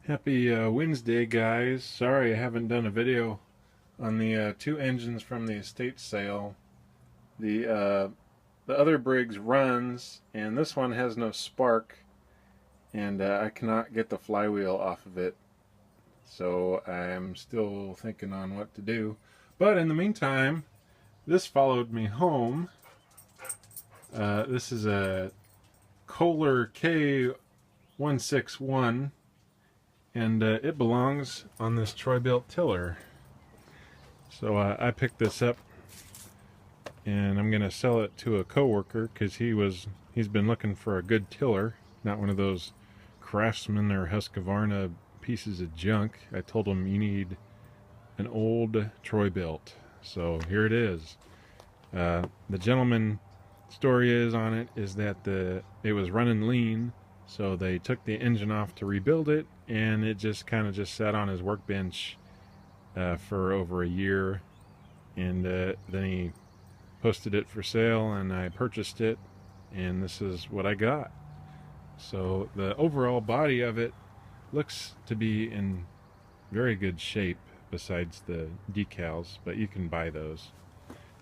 Happy Wednesday, guys. Sorry I haven't done a video on the two engines from the estate sale. The other Briggs runs, and this one has no spark, and I cannot get the flywheel off of it. So I'm still thinking on what to do. But in the meantime, this followed me home. This is a Kohler K161. And it belongs on this Bilt tiller. So I picked this up, and I'm gonna sell it to a coworker because he's been looking for a good tiller, not one of those Craftsman or Husqvarna pieces of junk. I told him you need an old Bilt. So here it is. The gentleman story is on it is that it was running lean. So they took the engine off to rebuild it, and it just kind of sat on his workbench for over a year. And then he posted it for sale, and I purchased it, and this is what I got. So the overall body of it looks to be in very good shape, besides the decals, but you can buy those.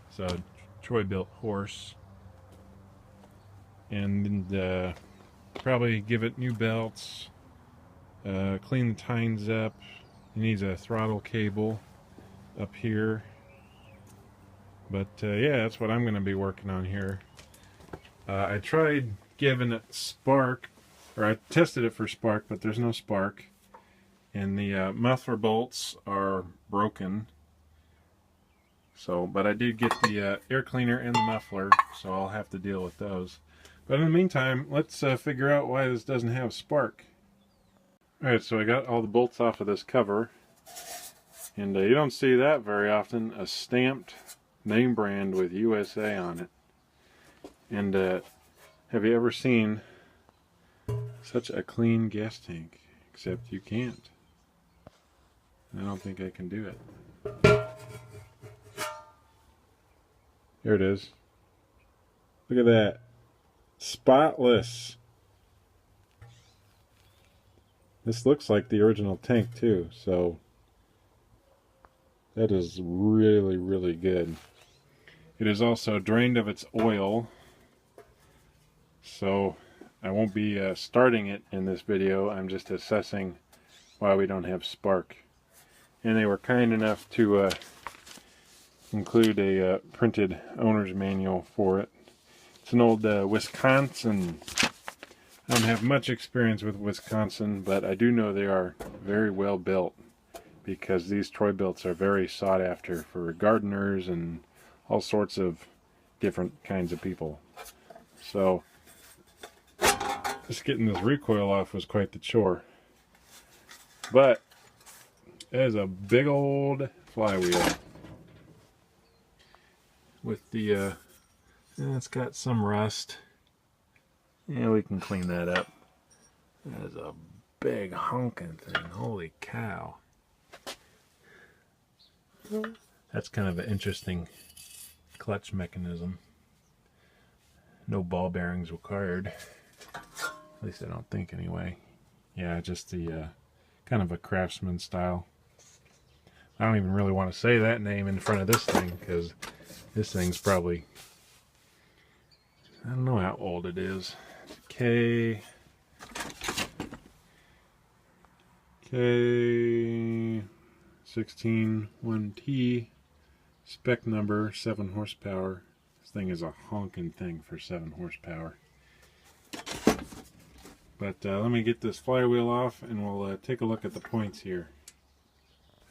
So Bilt horse, and probably give it new belts, clean the tines up. It needs a throttle cable up here, but yeah, that's what I'm going to be working on here. I tried giving it spark, or I tested it for spark, but there's no spark, and the muffler bolts are broken. So, but I did get the air cleaner and the muffler, so I'll have to deal with those. But in the meantime, let's figure out why this doesn't have spark. Alright, so I got all the bolts off of this cover. And you don't see that very often, a stamped name brand with USA on it. And have you ever seen such a clean gas tank? Except you can't. I don't think I can do it. There it is. Look at that. Spotless. This looks like the original tank too, so that is really, really good. It is also drained of its oil, so I won't be starting it in this video. I'm just assessing why we don't have spark. And they were kind enough to include a printed owner's manual for it. It's an old Wisconsin. I don't have much experience with Wisconsin, but I do know they are very well built, because these Bilts are very sought after for gardeners and all sorts of different kinds of people. So just getting this recoil off was quite the chore. But it is a big old flywheel with the it's got some rust. Yeah, we can clean that up. That is a big honking thing. Holy cow. That's kind of an interesting clutch mechanism. No ball bearings required. At least I don't think anyway. Yeah, just the kind of a Craftsman style. I don't even really want to say that name in front of this thing, because this thing's probably, I don't know how old it is. K161T, spec number 7 horsepower. This thing is a honking thing for 7 horsepower. But let me get this flywheel off, and we'll take a look at the points here.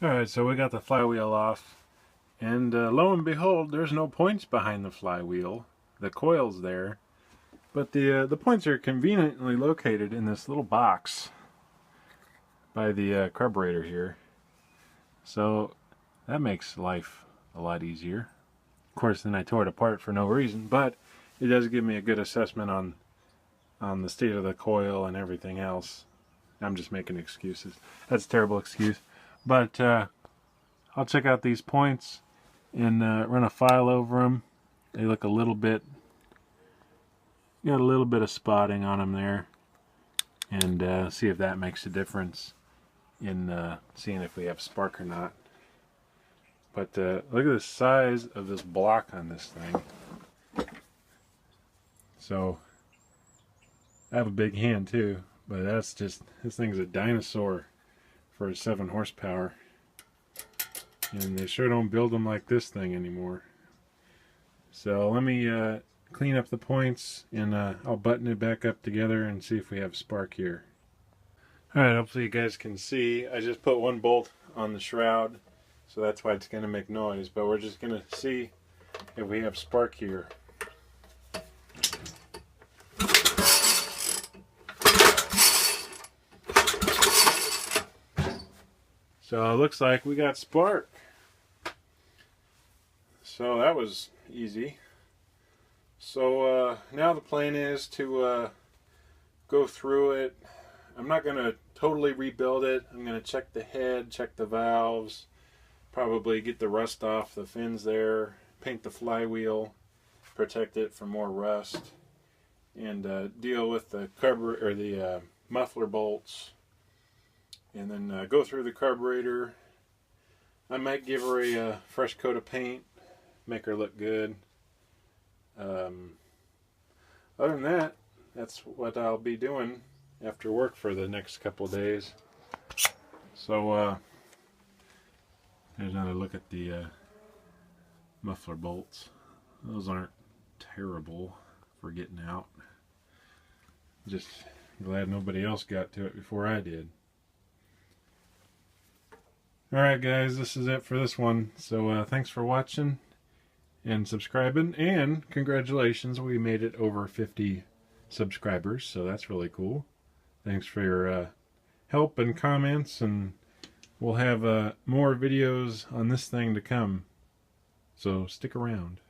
Alright, so we got the flywheel off, and lo and behold, there's no points behind the flywheel. The coil's there, but the points are conveniently located in this little box by the carburetor here. So that makes life a lot easier. Of course, then I tore it apart for no reason, but it does give me a good assessment on the state of the coil and everything else. I'm just making excuses. That's a terrible excuse. But I'll check out these points and run a file over them. They look a little bit, got a little bit of spotting on them there, and see if that makes a difference. in seeing if we have spark or not. But look at the size of this block on this thing. So I have a big hand too, but that's just, this thing's a dinosaur for a 7 horsepower. And they sure don't build them like this thing anymore. So let me clean up the points, and I'll button it back up together and see if we have spark here. Alright, hopefully you guys can see. I just put one bolt on the shroud, so that's why it's going to make noise. But we're just going to see if we have spark here. So it looks like we got spark. So that was easy. So now the plan is to go through it. I'm not going to totally rebuild it. I'm going to check the head, check the valves, probably get the rust off the fins there, paint the flywheel, protect it from more rust, and deal with the carburetor or the muffler bolts, and then go through the carburetor. I might give her a fresh coat of paint, make her look good. Other than that, that's what I'll be doing after work for the next couple of days. So there's another look at the muffler bolts. Those aren't terrible for getting out. Just glad nobody else got to it before I did. Alright guys, this is it for this one. So thanks for watching and subscribing, and congratulations, we made it over 50 subscribers, so that's really cool. Thanks for your help and comments, and we'll have more videos on this thing to come, so stick around.